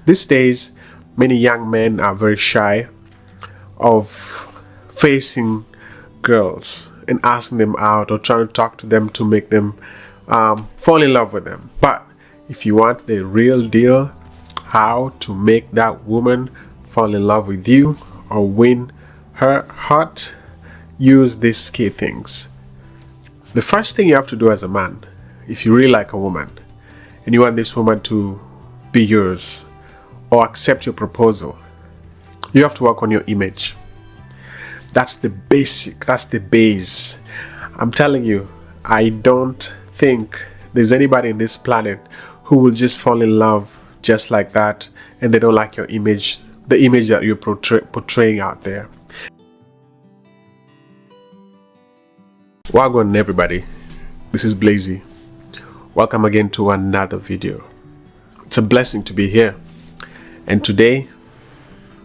These days, many young men are very shy of facing girls and asking them out or trying to talk to them to make them fall in love with them. But if you want the real deal, how to make that woman fall in love with you or win her heart, use these key things. The first thing you have to do as a man, if you really like a woman and you want this woman to be yours or accept your proposal, you have to work on your image. That's the basic, that's the base. I'm telling you, I don't think there's anybody in this planet who will just fall in love just like that and they don't like your image, the image that you're portraying out there. Welcome everybody, this is Blazey. Welcome again to another video. It's a blessing to be here, and today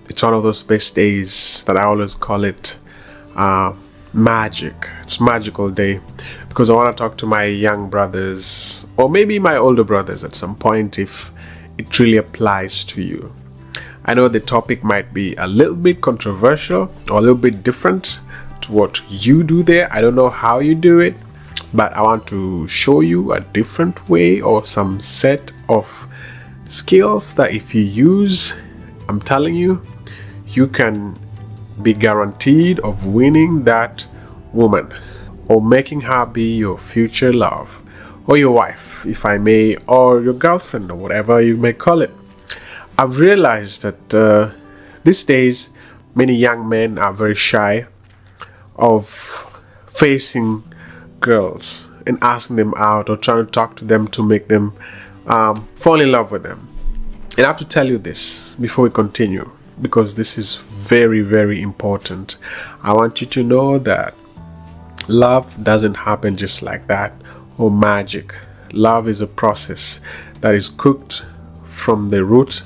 it's one of those best days that I always call it magic. It's magical day because I want to talk to my young brothers or maybe my older brothers at some point if it really applies to you. I know the topic might be a little bit controversial or a little bit different to what you do there. I don't know how you do it, but I want to show you a different way or some set of skills that if you use, I'm telling you, you can be guaranteed of winning that woman or making her be your future love or your wife, if I may, or your girlfriend or whatever you may call it. I've realized that these days many young men are very shy of facing girls and asking them out or trying to talk to them to make them fall in love with them. And I have to tell you this before we continue, because this is very, very important. I want you to know that love doesn't happen just like that or magic. Love is a process that is cooked from the root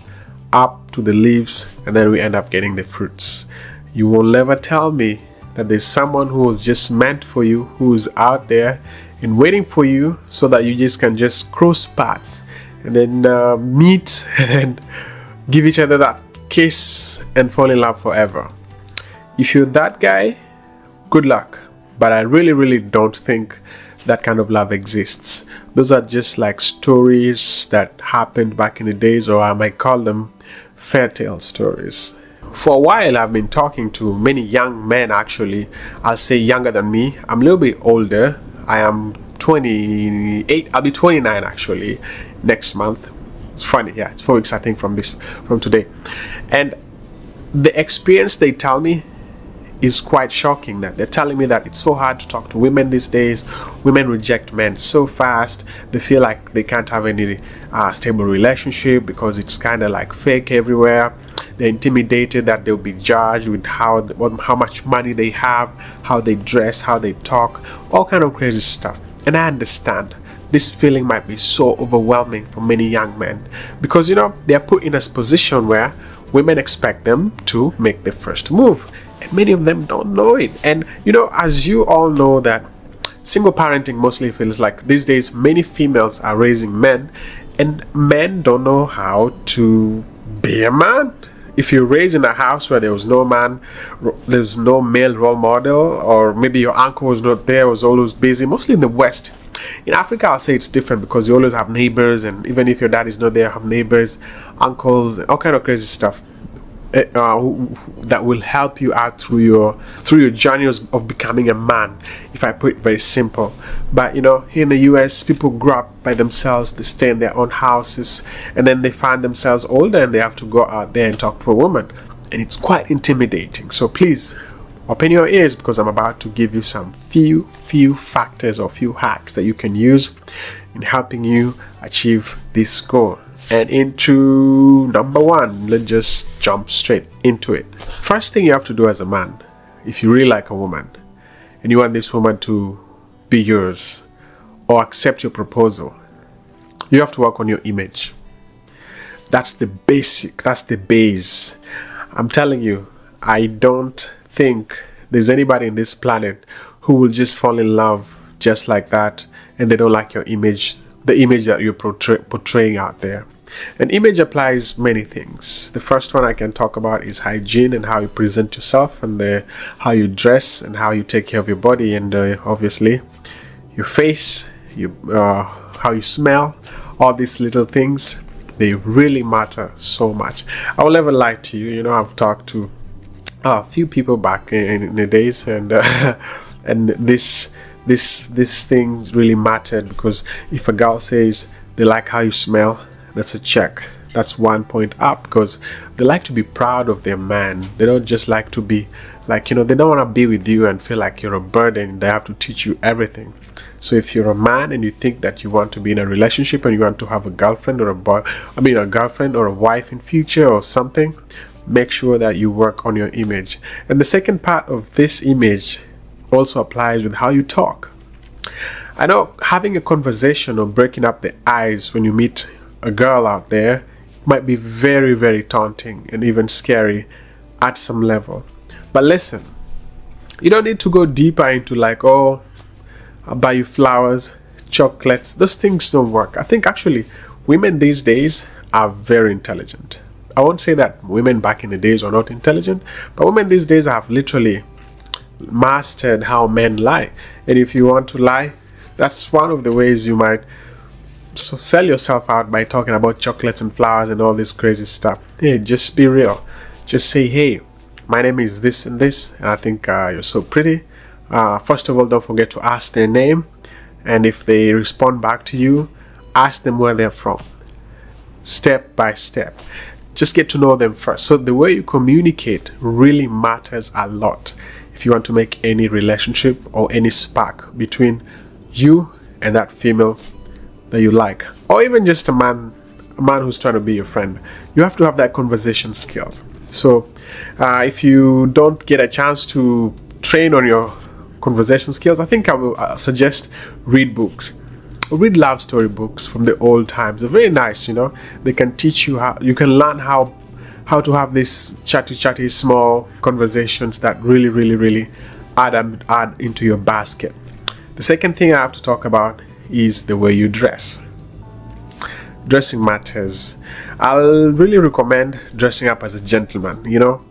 up to the leaves, and then we end up getting the fruits. You will never tell me that there's someone who was just meant for you, who's out there and waiting for you so that you just can just cross paths and then meet and then give each other that kiss and fall in love forever. If you're that guy, good luck. But I really don't think that kind of love exists. Those are just like stories that happened back in the days, or I might call them fairy tale stories. For a while I've been talking to many young men, actually. I'll say younger than me. I'm a little bit older. I am 28. I'll be 29 actually next month. It's funny, yeah, it's 4 weeks I think from today. And the experience they tell me is quite shocking. That they're telling me that it's so hard to talk to women these days. Women reject men so fast. They feel like they can't have any stable relationship because it's kind of like fake everywhere. They're intimidated that they'll be judged with how much money they have, how they dress, how they talk, all kind of crazy stuff. And I understand this feeling might be so overwhelming for many young men because, you know, they're put in a position where women expect them to make the first move, and many of them don't know it. And you know, as you all know, that single parenting mostly feels like these days many females are raising men, and men don't know how to be a man. If you're raised in a house where there was no man, there's no male role model, or maybe your uncle was not there, was always busy, mostly in the West. In Africa, I'll say it's different because you always have neighbors, and even if your dad is not there, you have neighbors, uncles, all kind of crazy stuff that will help you out through your journey of becoming a man, if I put it very simple. But you know, here in the US, people grow up by themselves. They stay in their own houses, and then they find themselves older and they have to go out there and talk to a woman, and it's quite intimidating. So please open your ears, because I'm about to give you some few factors or few hacks that you can use in helping you achieve this goal. And into number one, let's just jump straight into it. First thing you have to do as a man, if you really like a woman and you want this woman to be yours or accept your proposal, you have to work on your image. That's the basic, that's the base. I'm telling you, I don't think there's anybody in this planet who will just fall in love just like that and they don't like your image, the image that you're portraying out there. An image applies many things. The first one I can talk about is hygiene and how you present yourself, and how you dress and how you take care of your body, and obviously your face, how you smell. All these little things, they really matter so much. I will never lie to you. You know, I've talked to a few people back in the days, and and this things really mattered, because if a girl says they like how you smell, that's a check. That's 1 point up, because they like to be proud of their man. They don't just like to be like, you know, they don't want to be with you and feel like you're a burden. They have to teach you everything. So if you're a man and you think that you want to be in a relationship and you want to have a girlfriend or a girlfriend or a wife in future or something, make sure that you work on your image. And the second part of this image also applies with how you talk. I know having a conversation or breaking up the ice when you meet a girl out there might be very, very taunting and even scary at some level. But listen, you don't need to go deeper into like, oh, I'll buy you flowers, chocolates. Those things don't work. I think actually women these days are very intelligent. I won't say that women back in the days are not intelligent, but women these days have literally mastered how men lie. And if you want to lie, that's one of the ways you might sell yourself out, by talking about chocolates and flowers and all this crazy stuff. Hey, just be real. Just say, hey, my name is this and this, and I think you're so pretty. First of all, don't forget to ask their name, and if they respond back to you, ask them where they're from. Step by step, just get to know them first. So the way you communicate really matters a lot if you want to make any relationship or any spark between you and that female that you like, or even just a man who's trying to be your friend. You have to have that conversation skills. So if you don't get a chance to train on your conversation skills, I think I will suggest read books. Read love story books from the old times. They're very nice, you know. They can teach you how you can learn how to have these chatty small conversations that really add into your basket. The second thing I have to talk about is the way you dress. Dressing matters. I'll really recommend dressing up as a gentleman. You know,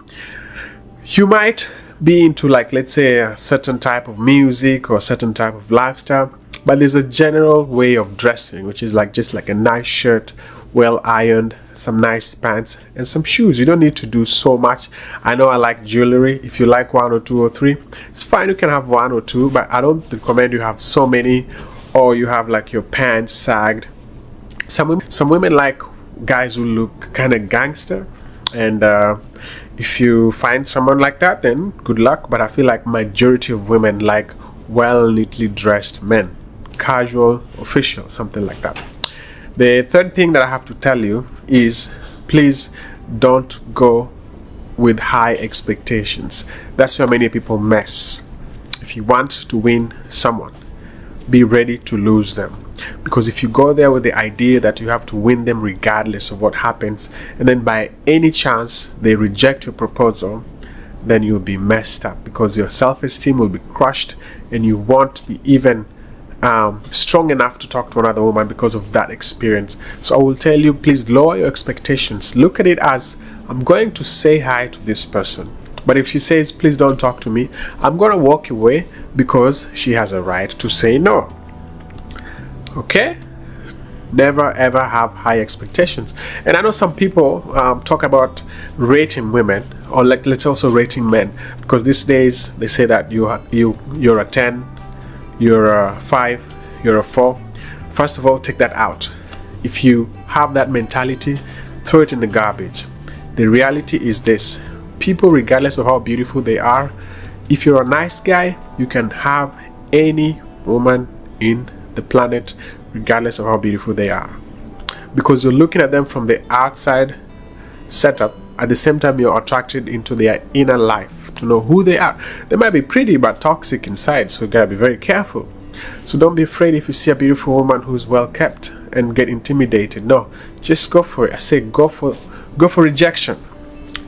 you might be into, like, let's say a certain type of music or a certain type of lifestyle, but there's a general way of dressing, which is like just like a nice shirt, well ironed, some nice pants, and some shoes. You don't need to do so much. I know I like jewelry. If you like 1 or 2 or 3, it's fine, you can have 1 or 2, but I don't recommend you have so many, or you have like your pants sagged. Some women like guys who look kind of gangster, and if you find someone like that, then good luck. But I feel like majority of women like well neatly dressed men, casual, official, something like that. The third thing that I have to tell you is, please don't go with high expectations. That's where many people mess. If you want to win someone, be ready to lose them. Because if you go there with the idea that you have to win them regardless of what happens, and then by any chance they reject your proposal, then you'll be messed up, because your self-esteem will be crushed and you won't be even strong enough to talk to another woman because of that experience. So I will tell you, please lower your expectations. Look at it as, I'm going to say hi to this person, but if she says please don't talk to me, I'm going to walk away, because she has a right to say no. Okay? Never ever have high expectations. And I know some people talk about rating women, or like, let's also rating men, because these days they say that you're a 10, you're a 5, you're a 4. First of all, take that out. If you have that mentality, throw it in the garbage. The reality is this: people, regardless of how beautiful they are, if you're a nice guy, you can have any woman in the planet, regardless of how beautiful they are, because you're looking at them from the outside setup. At the same time, you're attracted into their inner life to know who they are. They might be pretty but toxic inside, so you gotta be very careful. So don't be afraid if you see a beautiful woman who's well kept and get intimidated. No, just go for it. I say go for rejection.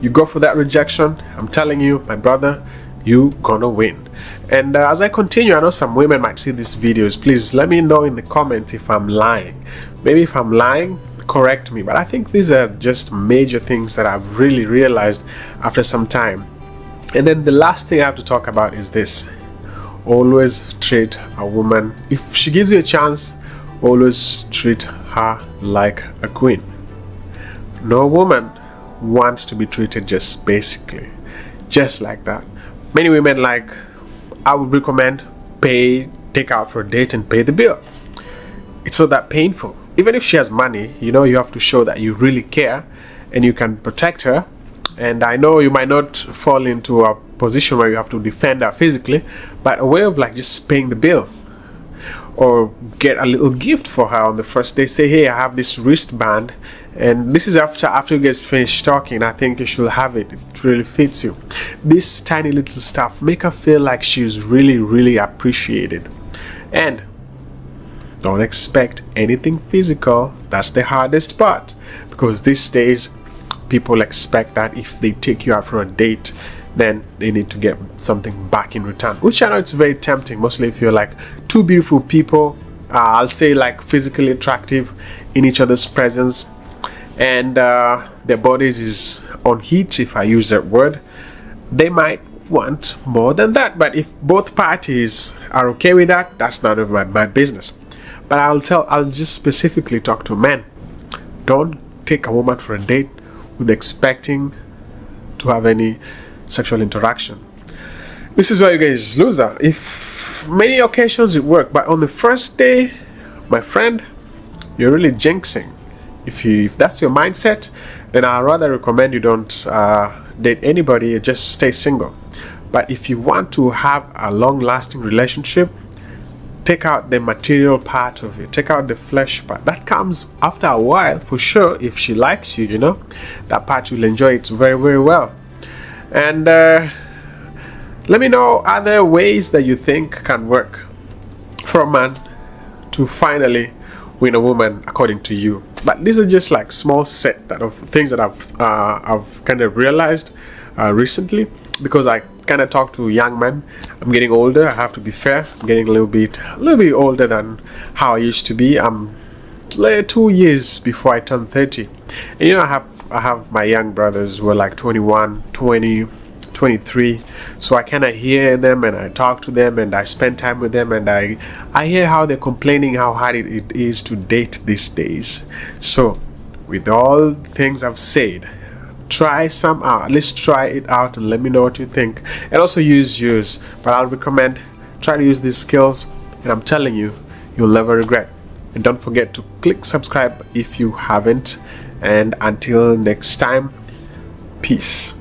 You go for that rejection, I'm telling you, my brother, you gonna win. And as I continue, I know some women might see these videos. Please let me know in the comments if I'm lying. Maybe if I'm lying, correct me, but I think these are just major things that I've really realized after some time. And then the last thing I have to talk about is this: always treat a woman, if she gives you a chance, always treat her like a queen. No woman wants to be treated just basically, just like that. Many women, like, I would recommend, take out for a date and pay the bill. It's not that painful. Even if she has money, you have to show that you really care and you can protect her. And I know you might not fall into a position where you have to defend her physically, but a way of like just paying the bill, or get a little gift for her on the first day. Say, hey, I have this wristband, and this is after you guys finish talking. I think you should have it. It really fits you. This tiny little stuff make her feel like she's really, really appreciated. And don't expect anything physical. That's the hardest part, because these days people expect that if they take you out for a date, then they need to get something back in return, which I know it's very tempting, mostly if you're like two beautiful people, I'll say like physically attractive in each other's presence, and their bodies is on heat, if I use that word. They might want more than that, but if both parties are okay with that, that's none of my business. But I'll just specifically talk to men. Don't take a woman for a date with expecting to have any sexual interaction. This is where you guys lose her. If many occasions it worked, but on the first day, my friend, you're really jinxing. If that's your mindset, then I'd rather recommend you don't date anybody, just stay single. But if you want to have a long-lasting relationship, take out the material part of it, take out the flesh part. That comes after a while, for sure. If she likes you, that part you'll enjoy it very, very well. And let me know other ways that you think can work for a man to finally win a woman according to you. But these are just like small set of things that I've kind of realized recently, because I kind of talk to young men. I'm getting older, I have to be fair. I'm getting a little bit older than how I used to be. I'm 2 years before I turn 30, and I have my young brothers who are like 21, 20, 23, so I kind of hear them and I talk to them and I spend time with them, and I hear how they're complaining how hard it is to date these days. So with all things I've said, try some out. At least try it out and let me know what you think, and also use yours. But I'll recommend, try to use these skills, and I'm telling you, you'll never regret. And don't forget to click subscribe if you haven't. And until next time, peace.